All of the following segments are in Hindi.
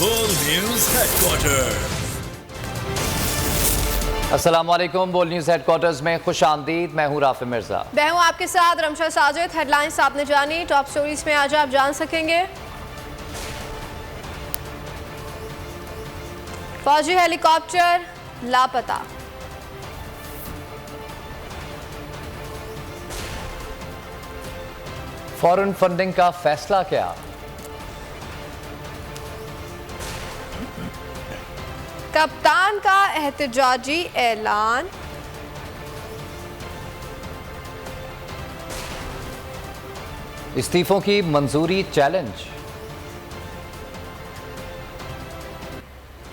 बोल न्यूज हेडक्वार्टर। अस्सलामुअलैकुम। बोल न्यूज हेडक्वार्टर्स में खुश आमदीद। मैं हूँ राफी मिर्जा। मैं हूँ आपके साथ रमशा साजिद। हेडलाइंस आपने जानी, टॉप स्टोरीज में आज आप जान सकेंगे। फौजी हेलीकॉप्टर लापता। फॉरेन फंडिंग का फैसला क्या? कप्तान का एहतजाजी ऐलान। इस्तीफों की मंजूरी चैलेंज।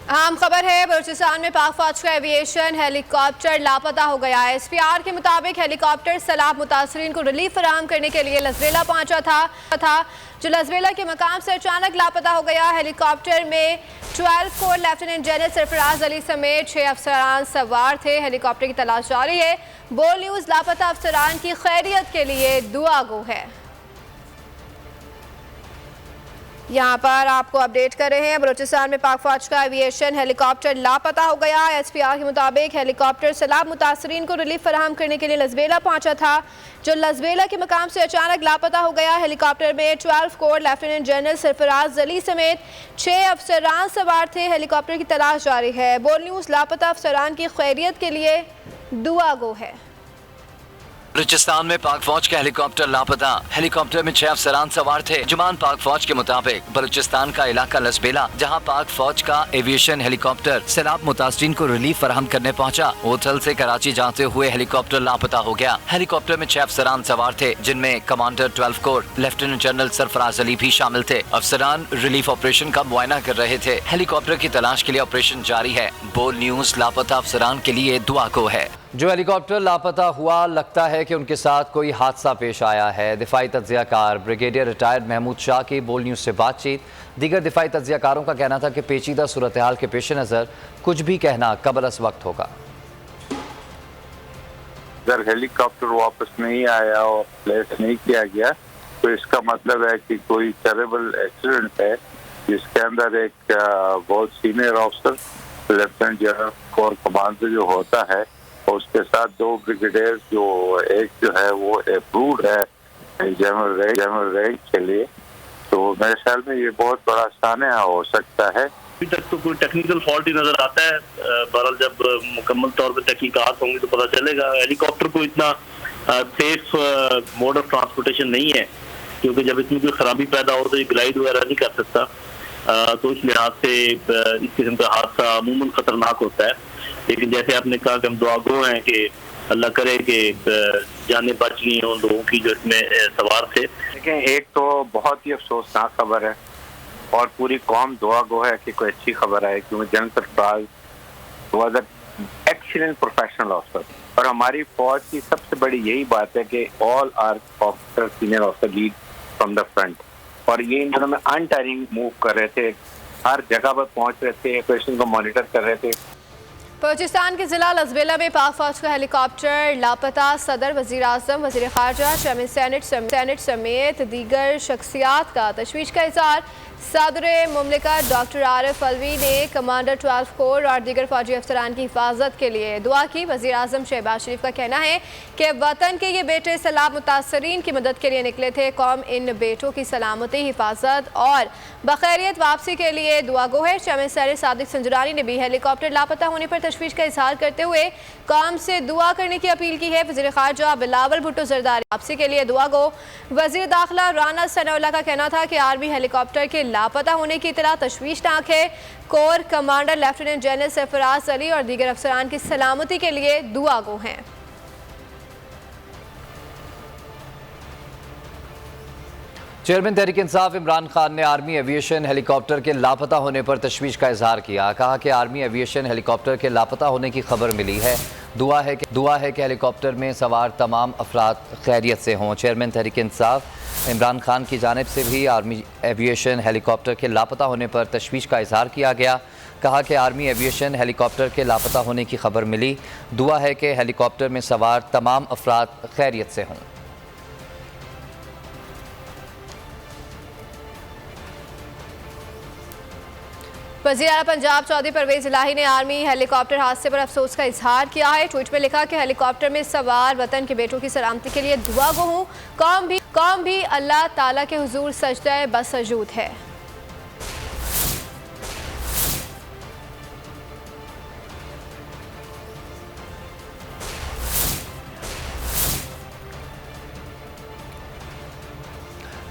अहम खबर है, बलूचिस्तान में पाक फौज का एविएशन हेलीकॉप्टर लापता हो गया है। SPR के मुताबिक हेलीकॉप्टर सैलाब मुतासरीन को रिलीफ फराहम करने के लिए लसबेला पहुंचा था जो लसबेला के मकाम से अचानक लापता हो गया। हेलीकॉप्टर में 12 core lieutenant general Sarfaraz Ali समेत 6 अफसरान सवार थे। हेलीकॉप्टर की तलाश जारी है। बोल न्यूज लापता अफसरान की खैरियत के लिए दुआ गो है। यहाँ पर आपको अपडेट कर रहे हैं, बलूचिस्तान में पाक फौज का एविएशन हेलीकॉप्टर लापता हो गया। SPR के मुताबिक हेलीकॉप्टर सैलाब मुतासरीन को रिलीफ फराहम करने के लिए लसबेला पहुंचा था जो लसबेला के मकाम से अचानक लापता हो गया। हेलीकॉप्टर में 12 core lieutenant general Sarfaraz Ali समेत 6 अफसरान सवार थे। हेलीकॉप्टर की तलाश जारी है। बोल न्यूज लापता अफसरान की खैरियत के लिए दुआ गो है। बलूचिस्तान में पाक फौज का हेलीकॉप्टर लापता। हेलीकॉप्टर में 6 अफसरान सवार थे। जुमान पाक फौज के मुताबिक बलूचिस्तान का इलाका लसबेला, जहां पाक फौज का एविएशन हेलीकॉप्टर सैलाब मुतासरीन को रिलीफ फराहम करने पहुंचा। होटल से कराची जाते हुए हेलीकॉप्टर लापता हो गया। हेलीकॉप्टर में 6 अफसरान सवार थे, जिनमें commander 12 core lieutenant general Sarfaraz Ali भी शामिल थे। अफसरान रिलीफ ऑपरेशन का मुआयना कर रहे थे। हेलीकॉप्टर की तलाश के लिए ऑपरेशन जारी है। बोल न्यूज लापता अफसरान के लिए दुआ को है। जो हेलीकॉप्टर लापता हुआ, लगता है कि उनके साथ कोई हादसा पेश आया है। दिफाई तज्जियाकार ब्रिगेडियर रिटायर्ड महमूद शाह की बोल न्यूज से बातचीत। दीगर दिफाई तज्जियाकारों का कहना था कि पेचीदा सूरत हाल के पेश नज़र कुछ भी कहना कबल अस वक्त होगा। अगर हेलीकॉप्टर वापस नहीं आया और प्लेस नहीं किया गया तो इसका मतलब है कि कोई टेरेबल एक्सीडेंट है, जिसके अंदर एक बहुत senior officer lieutenant general core commander जो होता है, उसके साथ 2 ब्रिगेडियर, जो एक जो है वो अप्रूव्ड है जनरल रैंक के लिए, तो मेरे ख्याल में ये बहुत बड़ा सान्या हो सकता है। अभी तक तो कोई टेक्निकल फॉल्ट ही नजर आता है। बहरहाल जब मुकम्मल तौर पर तहकीकात होंगी तो पता चलेगा। हेलीकॉप्टर को इतना सेफ मोड ऑफ ट्रांसपोर्टेशन नहीं है, क्योंकि जब इसमें कोई खराबी पैदा हो तो ये ग्लाइड वगैरह नहीं कर सकता। तो इस लिहाज से इस किस्म का हादसा अमूमन खतरनाक होता है। लेकिन जैसे आपने कहा कि हम दुआ गो हैं कि अल्लाह करे कि जाने बच गई उन लोगों की जो इसमें सवार थे। लेकिन एक तो बहुत ही अफसोसनाक खबर है और पूरी कौम दुआ गो है कि कोई अच्छी खबर आए, क्योंकि general Sarfaraz was an excellent professional officer. और हमारी फौज की सबसे बड़ी यही बात है कि all are officer senior officer lead from the front, और ये इन दिनों में अनटायरिंग मूव कर रहे थे, हर जगह पर पहुंच रहे थे, ऑपरेशन को मॉनिटर कर रहे थे। बलूचिस्तान के जिला लसबेला में पाक फौज का हेलीकॉप्टर लापता। सदर, वजीर आजम, वजीर खारजा, चेयरमैन सेनेट समेत दीगर शख्सियात का तशवीश का इज़हार। सदर मुमलिकत डॉक्टर आरिफ अलवी ने कमांडर 12 कोर और दीगर फौजी अफसरान की हिफाजत के लिए दुआ की। वजीर आजम शहबाज शरीफ का कहना है कि वतन के ये बेटे सैलाब मुतासरीन की मदद के लिए निकले थे। कौम इन बेटों की सलामती, हिफाजत और बखैरियत वापसी के लिए दुआ गो है। चेयरमैन सेनेट सादिक संजरानी ने भी हेलीकॉप्टर लापता होने पर तशवीश का इजहार करते हुए कौम से दुआ करने की अपील की है। वज़ीर खारजा बिलावल भुट्टो जरदारी वापसी के लिए दुआ गो। वज़ीर दाखिला राना सनाउल्लाह का कहना था कि आर्मी हेलीकॉप्टर के लापता होने की इतला तशवीशनाक है। Core commander lieutenant general Sarfaraz Ali और दीगर अफसरान की सलामती के लिए दुआ गो हैं। चेयरमैन तहरीक इंसाफ इमरान खान ने आर्मी एविएशन हेलीकॉप्टर के लापता होने पर तशवीश का इजहार किया। कहा कि आर्मी एविएशन हेलीकॉप्टर के लापता होने की खबर मिली है। दुआ है कि हेलीकॉप्टर में सवार तमाम अफराद खैरियत से हों। चेयरमैन तहरीक इंसाफ इमरान खान की जानिब से भी आर्मी एविएशन हेलीकॉप्टर के लापता होने पर तशवीश का इजहार किया गया। कहा कि आर्मी एविएशन हेलीकॉप्टर के लापता होने की खबर मिली। दुआ है कि हेलीकॉप्टर में सवार तमाम अफराद खैरियत से हों। वज़ीर आला पंजाब चौधरी परवेज इलाही ने आर्मी हेलीकॉप्टर हादसे पर अफसोस का इजहार किया है। ट्वीट में लिखा कि हेलीकॉप्टर में सवार वतन के बेटों की सलामती के लिए दुआ गो हूँ। कौम भी अल्लाह ताला के हुजूर सजदा बसजूद है।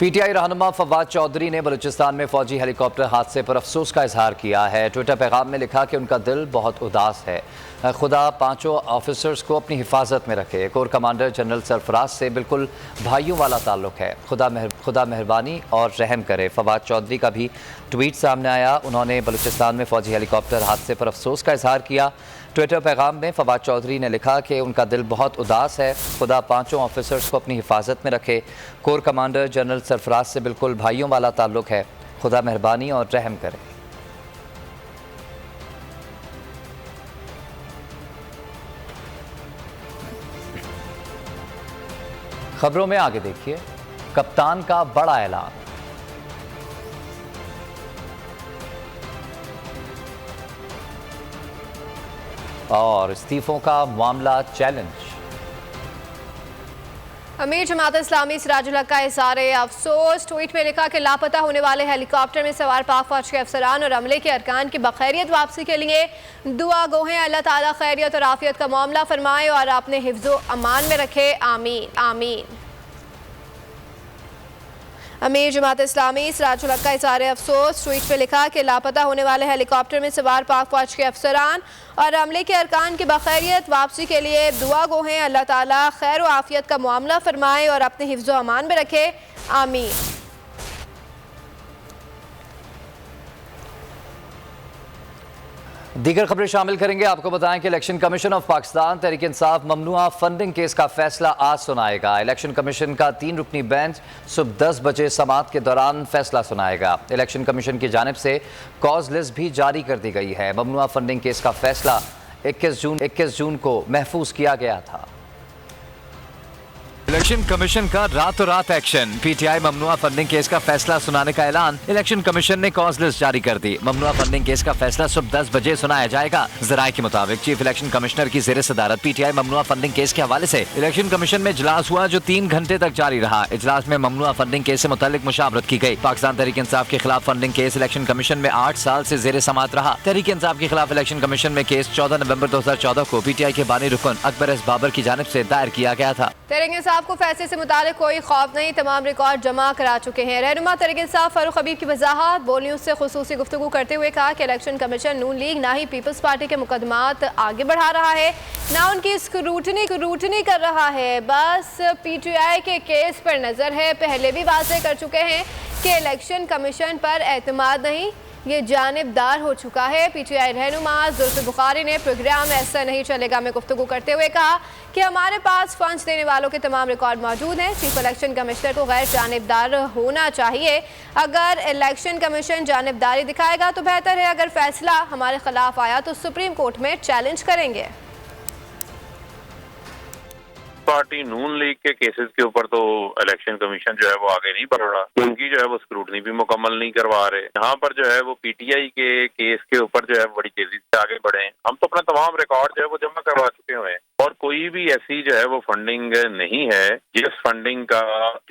पीटीआई रहनुमा फवाद चौधरी ने बलूचिस्तान में फौजी हेलीकॉप्टर हादसे पर अफसोस का इजहार किया है। ट्विटर पैगाम में लिखा कि उनका दिल बहुत उदास है। खुदा पांचों ऑफिसर्स को अपनी हिफाजत में रखे। कोर कमांडर जनरल सरफराज से बिल्कुल भाइयों वाला ताल्लुक है। खुदा मेहरबानी और रहम करे। फवाद चौधरी का भी ट्वीट सामने आया। उन्होंने बलूचिस्तान में फौजी हेलीकॉप्टर हादसे पर अफसोस का इजहार किया। ट्विटर पैगाम में फवाद चौधरी ने लिखा कि उनका दिल बहुत उदास है। खुदा पांचों ऑफिसर्स को अपनी हिफाजत में रखे। कोर कमांडर जनरल सरफराज से बिल्कुल भाइयों वाला ताल्लुक है। खुदा मेहरबानी और रहम करे। खबरों में आगे देखिए, कप्तान का बड़ा ऐलान। और इस्तीफों का मामला चैलेंज। अमीर जमात इस्लामी सिराजुल हक का इज़हार अफसोस। ट्वीट में लिखा कि लापता होने वाले हेलीकॉप्टर में सवार पाक फौज के अफसरान और अमले के अरकान की बखैरियत वापसी के लिए दुआ गो हैं। अल्लाह ताला खैरियत और आफियत का मामला फरमाए और अपने हिफ्ज़ो अमान में रखे। आमीन आमीन। अमीर जमात इस्लामी सिराजुल हक का इज़हार अफसोस। ट्वीट में लिखा कि लापता होने वाले हेलीकॉप्टर में सवार पाक फौज के अफसरान और अमले के अरकान की बखैरियत वापसी के लिए दुआ गो हैं। अल्लाह ताला खैर व आफियत का मामला फरमाए और अपने हिफ्ज़ो अमान में रखे। आमीन। दीगर खबरें शामिल करेंगे। आपको बताएं कि election commission of Pakistan Tehreek Insaf ममनुआ फंडिंग केस का फैसला आज सुनाएगा। इलेक्शन कमीशन का 3 रुकनी बेंच सुबह 10 बजे समाअत के दौरान फैसला सुनाएगा। इलेक्शन कमीशन की जानिब से कॉज लिस्ट भी जारी कर दी गई है। ममनुआ फंडिंग केस का फैसला 21 जून को महफूज किया गया था। इलेक्शन कमीशन का रातों रात एक्शन। पीटीआई ममनुआ फंडिंग केस का फैसला सुनाने का ऐलान। इलेक्शन कमीशन ने कॉज लिस्ट जारी कर दी। ममनुआ फंडिंग केस का फैसला सुबह 10 बजे सुनाया जाएगा। जराये के मुताबिक चीफ इलेक्शन कमिश्नर की ज़ेर सदारत पीटीआई ममनुआ फंडिंग केस के हवाले से इलेक्शन कमीशन में इजलास हुआ जो 3 घंटे तक जारी रहा। इजलास में ममनुआ फंडिंग केस से मुतालिक मुशावरत की गई। पाकिस्तान तहरीक इंसाफ के खिलाफ फंडिंग केस इलेक्शन कमीशन में 8 साल से ज़ेर समाअत रहा। तहरीक इंसाफ के खिलाफ इलेक्शन कमीशन में केस 14 नवंबर 2014 को पीटीआई के बानी रुकन अकबर एस बाबर की जानिब से दायर किया गया था। तहरीक इंसाफ को फैसले से मुतालिक कोई खौफ नहीं, तमाम रिकॉर्ड जमा करा चुके हैं। रहनुमा तहरीक इंसाफ फारूक हबीब की वजाहत। बोल न्यूज़ से खुसूसी गुफ्तगू करते हुए कहा कि इलेक्शन कमीशन नून लीग ना ही पीपल्स पार्टी के मुकदमात आगे बढ़ा रहा है, ना उनकी स्क्रूटनी कर रहा है, बस पीटीआई के केस पर नजर है। पहले भी वाज़ेह कर चुके हैं कि इलेक्शन कमीशन पर एतमाद नहीं, ये जानिबदार हो चुका है। पीटीआई रहनुमा जुल्फ़िकार बुखारी ने प्रोग्राम ऐसा नहीं चलेगा में गुफ्तगू करते हुए कहा कि हमारे पास फंड्स देने वालों के तमाम रिकॉर्ड मौजूद हैं। चीफ इलेक्शन कमिश्नर को गैर जानिबदार होना चाहिए। अगर इलेक्शन कमीशन जानिबदारी दिखाएगा तो बेहतर है, अगर फैसला हमारे खिलाफ आया तो सुप्रीम कोर्ट में चैलेंज करेंगे। पार्टी नून लीग के केसेस के ऊपर तो इलेक्शन कमीशन जो है वो आगे नहीं बढ़ रहा, उनकी जो है वो स्क्रूटनी भी मुकम्मल नहीं करवा रहे। यहाँ पर जो है वो पीटीआई के केस के ऊपर जो है बड़ी तेजी से आगे बढ़े। हम तो अपना तमाम रिकॉर्ड जो है वो जमा करवा चुके हुए हैं और कोई भी ऐसी जो है वो फंडिंग नहीं है जिस फंडिंग का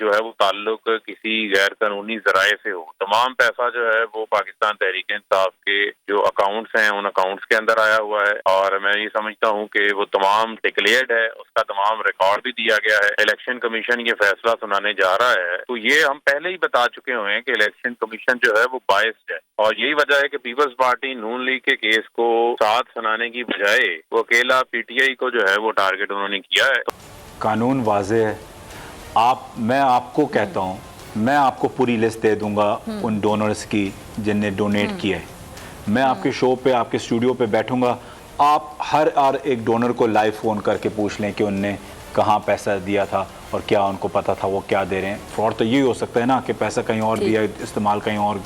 जो है वो ताल्लुक किसी गैर कानूनी जराये से हो। तमाम पैसा जो है वो पाकिस्तान तहरीक इंसाफ के जो अकाउंट्स हैं उन अकाउंट्स के अंदर आया हुआ है और मैं ये समझता हूँ कि वो तमाम डिक्लेयर्ड है, उसका तमाम रिकॉर्ड भी दिया गया है। इलेक्शन कमीशन ये फैसला सुनाने जा रहा है तो ये हम पहले ही बता चुके हुए हैं कि इलेक्शन कमीशन जो है वो बायस्ड है और यही वजह है कि पीपल्स पार्टी नून लीग के केस को साथ सुनाने की बजाय वो अकेला पीटीआई को जो है वो टारगेट उन्होंने किया है। कानून वाजे है। मैं आपको कहता हूँ, मैं आपको पूरी लिस्ट दे दूंगा उन डोनर्स की जिनने डोनेट किया है। मैं आपके शो पे, आपके स्टूडियो पे बैठूंगा, आप हर एक डोनर को लाइव फ़ोन करके पूछ लें कि उनने कहाँ पैसा दिया था और क्या उनको पता था वो क्या दे रहे हैं। फ्रॉड तो यही हो सकता है ना कि पैसा कहीं और दिया, इस्तेमाल कहीं और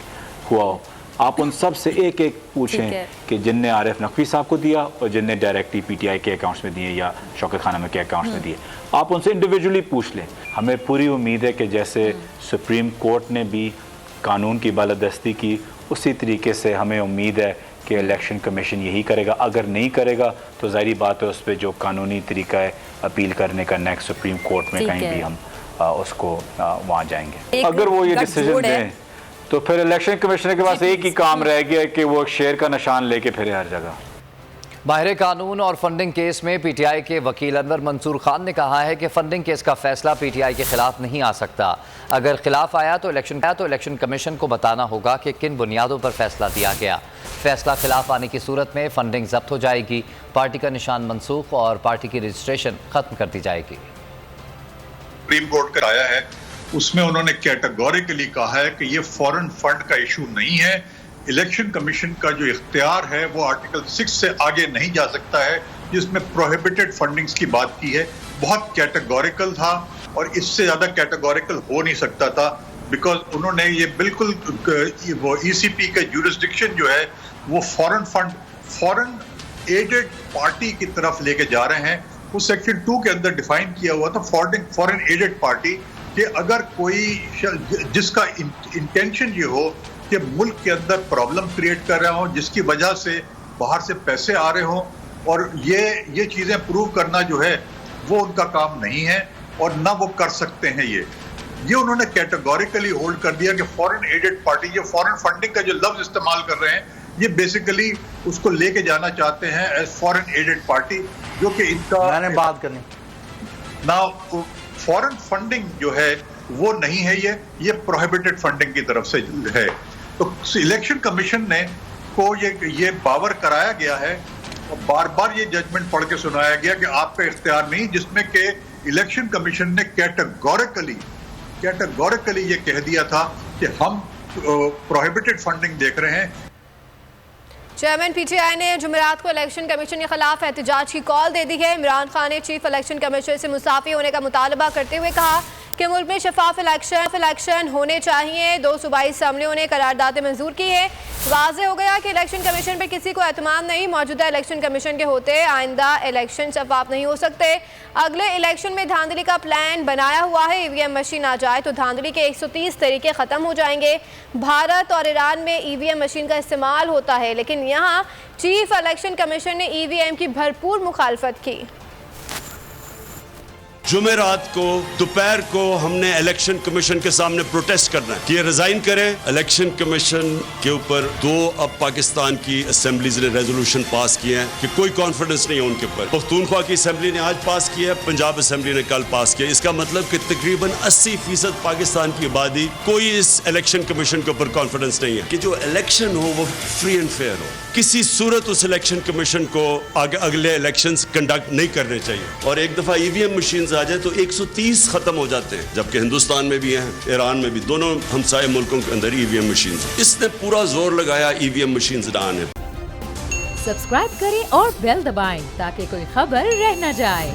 हुआ हो। आप उन सब से एक एक पूछें कि जिनने आरिफ नकवी साहब को दिया और जिनने डायरेक्टली पीटीआई के अकाउंट्स में दिए या शौकत खाना में के अकाउंट्स में दिए। आप उनसे इंडिविजुअली पूछ लें। हमें पूरी उम्मीद है कि जैसे सुप्रीम कोर्ट ने भी कानून की बालादस्ती की, उसी तरीके से हमें उम्मीद है कि इलेक्शन कमीशन यही करेगा। अगर नहीं करेगा तो ज़ाहिर बात है उस पर जो कानूनी तरीका है अपील करने का नेक्स्ट सुप्रीम कोर्ट में कहीं भी हम उसको वहाँ जाएंगे। अगर वो ये डिसीजन दें तो फिर इलेक्शन कमीशनर के पास एक ही काम रह गया कि वो शेर का निशान लेके फिरे हर जगह। माहिर कानून और फंडिंग केस में पीटीआई के वकील अनवर मंसूर खान ने कहा है कि फंडिंग केस का फैसला पीटीआई के खिलाफ नहीं आ सकता। अगर खिलाफ आया तो इलेक्शन कमीशन को बताना होगा कि किन बुनियादों पर फैसला दिया गया। फैसला खिलाफ आने की सूरत में फंडिंग जब्त हो जाएगी, पार्टी का निशान मनसूख और पार्टी की रजिस्ट्रेशन खत्म कर दी जाएगी। सुप्रीम कोर्ट का आया है उसमें उन्होंने कैटेगोरिकली कहा है कि ये फॉरेन फंड का इशू नहीं है। इलेक्शन कमीशन का जो इख्तियार है वो आर्टिकल 6 से आगे नहीं जा सकता है, जिसमें प्रोहिबिटेड फंडिंग्स की बात की है। बहुत कैटेगोरिकल था और इससे ज्यादा कैटेगोरिकल हो नहीं सकता था, बिकॉज उन्होंने ये बिल्कुल वो ईसीपी का ज्यूरिसडिक्शन जो है वो foreign fund, foreign aided party की तरफ लेके जा रहे हैं। उस सेक्शन 2 के अंदर डिफाइन किया हुआ था फॉरेन एडेड पार्टी कि अगर कोई जिसका इंटेंशन ये हो कि मुल्क के अंदर प्रॉब्लम क्रिएट कर रहा हो, जिसकी वजह से बाहर से पैसे आ रहे हों, और ये चीजें प्रूव करना जो है वो उनका काम नहीं है और ना वो कर सकते हैं। ये उन्होंने कैटेगोरिकली होल्ड कर दिया कि फॉरेन एडेड पार्टी, ये फॉरेन फंडिंग का जो लफ्ज इस्तेमाल कर रहे हैं ये बेसिकली उसको लेके जाना चाहते हैं एज फॉरेन एडेड पार्टी, जो कि इनका मैंने बात करनी ना फॉरेन फंडिंग जो है वो नहीं है, ये प्रोहिबिटेड फंडिंग की तरफ से है। तो इलेक्शन कमीशन ने को ये बावर कराया गया है और बार बार ये जजमेंट पढ़ के सुनाया गया कि आपका इख्तियार नहीं, जिसमें कि इलेक्शन कमीशन ने कैटेगोरिकली ये कह दिया था कि हम प्रोहिबिटेड फंडिंग देख रहे हैं। चेयरमैन पीटीआई ने जुमेरात को इलेक्शन कमीशन के खिलाफ एहतजाज की कॉल दे दी है। इमरान खान ने चीफ इलेक्शन कमिश्नर से मुसाफी होने का मुतालबा करते हुए कहा कि मुल्क में शफाफ इलेक्शन होने चाहिए। 2 सूबाई असम्बलियों ने करारदादें मंजूर की है। वाज़ेह हो गया कि इलेक्शन कमीशन पर किसी को एतमाद नहीं। मौजूदा इलेक्शन कमीशन के होते आइंदा इलेक्शन शफाफ नहीं हो सकते। अगले इलेक्शन में धांधली का प्लान बनाया हुआ है। ईवीएम मशीन आ जाए तो धांधली के 130 तरीके ख़त्म हो जाएंगे। भारत और ईरान में ईवीएम मशीन का इस्तेमाल होता है, लेकिन यहाँ चीफ इलेक्शन कमीशन ने ईवीएम की भरपूर मुखालफत की। जुमेरात को दोपहर को हमने इलेक्शन कमीशन के सामने प्रोटेस्ट करना है कि ये रिजाइन करे। इलेक्शन कमीशन के ऊपर 2 अब पाकिस्तान की असेंबलीज ने रेजोल्यूशन पास किए हैं कि कोई कॉन्फिडेंस नहीं है उनके ऊपर। पख्तूनख्वा की असेंबली ने आज पास किया, पंजाब असेंबली ने कल पास किया। इसका मतलब कि तकरीबन 80% पाकिस्तान की आबादी कोई इस इलेक्शन कमीशन के ऊपर कॉन्फिडेंस नहीं है कि जो इलेक्शन हो वो फ्री एंड फेयर हो। किसी सूरत उस इलेक्शन कमीशन को अगले इलेक्शंस कंडक्ट नहीं करने चाहिए। और एक दफा ईवीएम मशीन आ जाए तो 130 खत्म हो जाते हैं, जबकि हिंदुस्तान में भी हैं, ईरान में भी, दोनों हमसाये मुल्कों के अंदर ईवीएम मशीन। इसने पूरा जोर लगाया ईवीएम मशीन ना आने। सब्सक्राइब करें और बेल दबाएं ताकि कोई खबर रह न जाए।